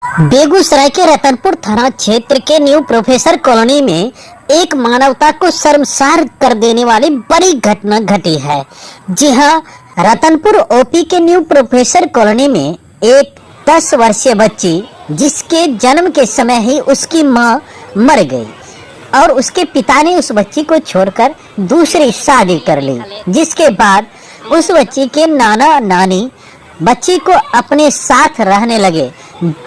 बेगूसराय के रतनपुर थाना क्षेत्र के न्यू प्रोफेसर कॉलोनी में एक मानवता को शर्मसार कर देने वाली बड़ी घटना घटी है। जी हां, रतनपुर ओपी के न्यू प्रोफेसर कॉलोनी में एक 10 वर्षीय बच्ची, जिसके जन्म के समय ही उसकी मां मर गई और उसके पिता ने उस बच्ची को छोड़कर दूसरी शादी कर ली, जिसके बाद उस बच्ची के नाना नानी बच्ची को अपने साथ रहने लगे,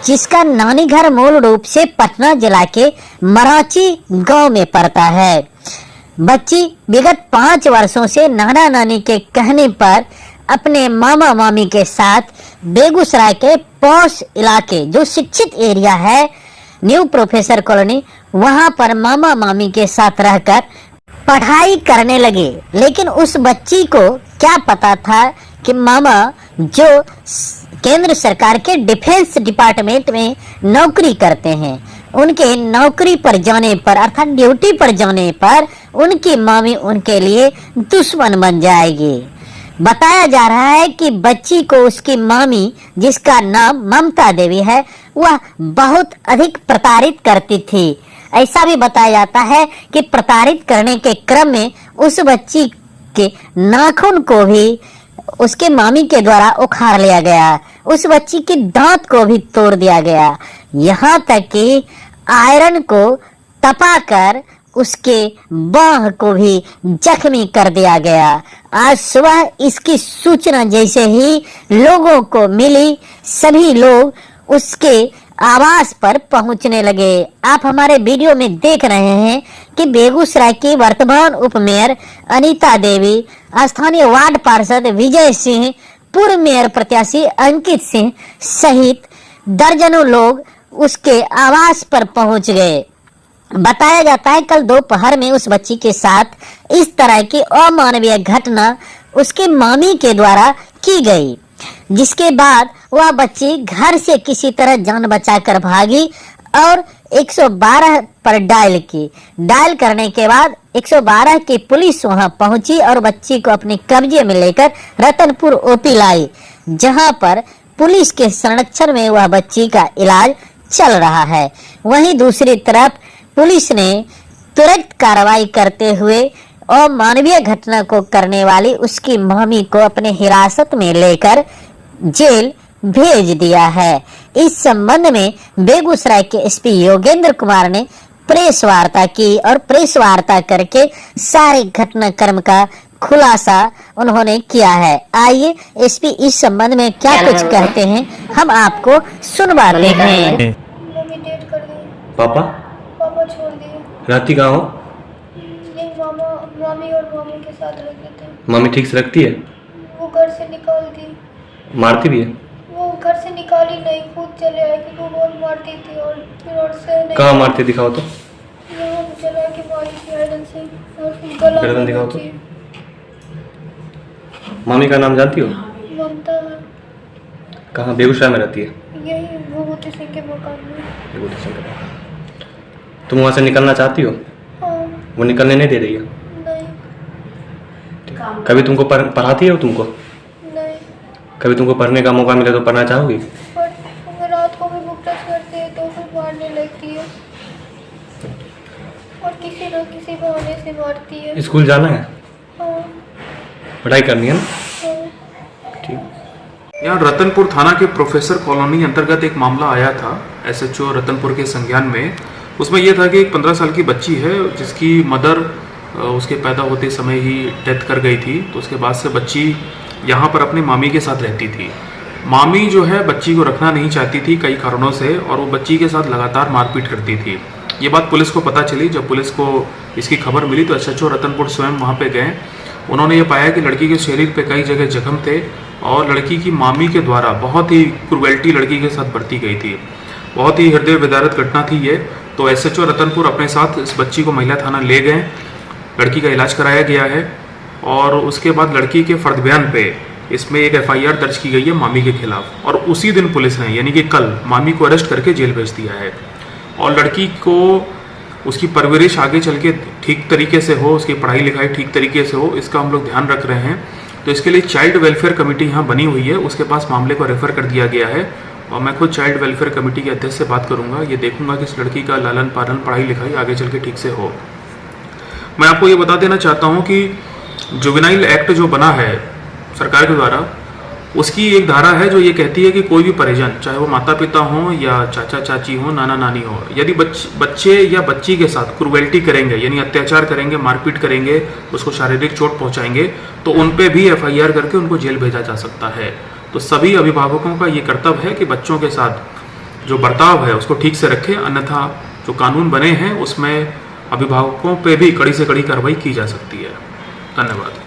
जिसका नानी घर मूल रूप से पटना जिला के मराची गांव में पड़ता है। बच्ची विगत 5 वर्षों से नाना नानी के कहने पर अपने मामा मामी के साथ बेगूसराय के पॉश इलाके, जो शिक्षित एरिया है न्यू प्रोफेसर कॉलोनी, वहां पर मामा मामी के साथ रहकर पढ़ाई करने लगे। लेकिन उस बच्ची को क्या पता था कि मामा जो केंद्र सरकार के डिफेंस डिपार्टमेंट में नौकरी करते हैं, उनके नौकरी पर जाने पर अर्थात ड्यूटी पर जाने पर उनकी मामी उनके लिए दुश्मन बन जाएगी। बताया जा रहा है कि बच्ची को उसकी मामी, जिसका नाम ममता देवी है, वह बहुत अधिक प्रताड़ित करती थी। ऐसा भी बताया जाता है कि प्रताड़ित करने के क्रम में उस बच्ची के नाखून को भी उसके मामी के द्वारा उखाड़ लिया गया, उस बच्ची के दांत को भी तोड़ दिया गया, यहाँ तक कि आयरन को तपाकर उसके बाह को भी जख्मी कर दिया गया। आज सुबह इसकी सूचना जैसे ही लोगों को मिली, सभी लोग उसके आवास पर पहुंचने लगे। आप हमारे वीडियो में देख रहे हैं कि बेगूसराय की वर्तमान उपमेयर अनीता देवी, स्थानीय वार्ड पार्षद विजय सिंह, पूर्व मेयर प्रत्याशी अंकित सिंह सहित दर्जनों लोग उसके आवास पर पहुंच गए। बताया जाता है कल दोपहर में उस बच्ची के साथ इस तरह की अमानवीय घटना उसके मामी के द्वारा की गई, जिसके बाद वह बच्ची घर से किसी तरह जान बचाकर भागी और 112 पर डायल की। डायल करने के बाद 112 की पुलिस वहां पहुंची और बच्ची को अपने कब्जे में लेकर रतनपुर ओपी लाई, जहां पर पुलिस के संरक्षण में वह बच्ची का इलाज चल रहा है। वहीं दूसरी तरफ पुलिस ने तुरंत कार्रवाई करते हुए अमानवीय घटना को करने वाली उसकी मामी को अपने हिरासत में लेकर जेल भेज दिया है। इस संबंध में बेगूसराय के एसपी योगेंद्र कुमार ने प्रेस वार्ता की और प्रेस वार्ता करके सारे घटनाक्रम का खुलासा उन्होंने किया है। आइए एसपी इस संबंध में क्या कुछ कहते हैं, हम आपको सुनवाते हैं। पापा छोड़ दिए। राती कहाँ हो? ये मामी और मामी के साथ रहते थे। मामी ठीक से रखती है? वो घर से निकाल दी। मारती भी है? वो घर से निकाली नहीं, खुद चले आए कि वो बहुत मारती थी और फिर और से नहीं। कहाँ मारती दिखाओ तो। यहाँ चला के मारी थी आयरन से और गला गर्दन दिखाओ तो। मामी का नाम जानती हो? ममता है। कहाँ? बेगूसराय में रहती है? यही भूपति सिंह के मकान में। विभूति सिंह का। तुम वहाँ से निकलना चाहती हो? हाँ। वो निकलने नहीं दे रही है? नहीं। कभी तुमको पढ़ाती है वो तुमको? नहीं। कभी तुमको पढ़ने का मौका मिले तो पढ़ना चाहोगी? पर रात को भी बुक टच करते हैं तो फिर मारने लगती है और किसी न किसी बहाने से मारती है। स्कूल जाना है? हाँ। पढ़ाई करनी है ना? हाँ। ठीक। यहाँ रतनपुर थाना के प्रोफेसर कॉलोनी अंतर्गत एक मामला आया था एसएचओ रतनपुर के संज्ञान में। उसमें यह था कि एक 15 साल की बच्ची है जिसकी मदर उसके पैदा होते समय ही डेथ कर गई थी। तो उसके बाद से बच्ची यहाँ पर अपनी मामी के साथ रहती थी। मामी जो है बच्ची को रखना नहीं चाहती थी कई कारणों से, और वो बच्ची के साथ लगातार मारपीट करती थी। ये बात पुलिस को पता चली। जब पुलिस को इसकी खबर मिली तो एसएचओ रतनपुर स्वयं वहाँ पे गए। उन्होंने ये पाया कि लड़की के शरीर पे कई जगह जख्म थे और लड़की की मामी के द्वारा बहुत ही क्रूएल्टी लड़की के साथ बरती गई थी। बहुत ही हृदय विदारक घटना थी ये। तो एसएचओ रतनपुर अपने साथ इस बच्ची को महिला थाना ले गए। लड़की का इलाज कराया गया है और उसके बाद लड़की के फर्द बयान पे इसमें एक एफआईआर दर्ज की गई है मामी के खिलाफ। और उसी दिन पुलिस ने यानी कि कल मामी को अरेस्ट करके जेल भेज दिया है। और लड़की को उसकी परवरिश आगे चल के ठीक तरीके से हो, उसकी पढ़ाई लिखाई ठीक तरीके से हो, इसका हम लोग ध्यान रख रहे हैं। तो इसके लिए चाइल्ड वेलफेयर कमेटी यहाँ बनी हुई है, उसके पास मामले को रेफर कर दिया गया है और मैं खुद चाइल्ड वेलफेयर कमेटी के अध्यक्ष से बात करूंगा, ये देखूंगा कि इस लड़की का लालन पालन पढ़ाई लिखाई आगे चल के ठीक से हो। मैं आपको ये बता देना चाहता हूँ कि जुवेनाइल एक्ट जो बना है सरकार के द्वारा, उसकी एक धारा है जो ये कहती है कि कोई भी परिजन, चाहे वो माता पिता हो या चाचा चाची हो, नाना नानी हो, यदि बच्चे या बच्ची के साथ क्रूवेल्टी करेंगे, यानी अत्याचार करेंगे, मारपीट करेंगे, उसको शारीरिक चोट पहुंचाएंगे, तो उन पे भी FIR करके उनको जेल भेजा जा सकता है। तो सभी अभिभावकों का ये कर्तव्य है कि बच्चों के साथ जो बर्ताव है उसको ठीक से रखें, अन्यथा जो कानून बने हैं उसमें अभिभावकों पे भी कड़ी से कड़ी कार्रवाई की जा सकती है। धन्यवाद।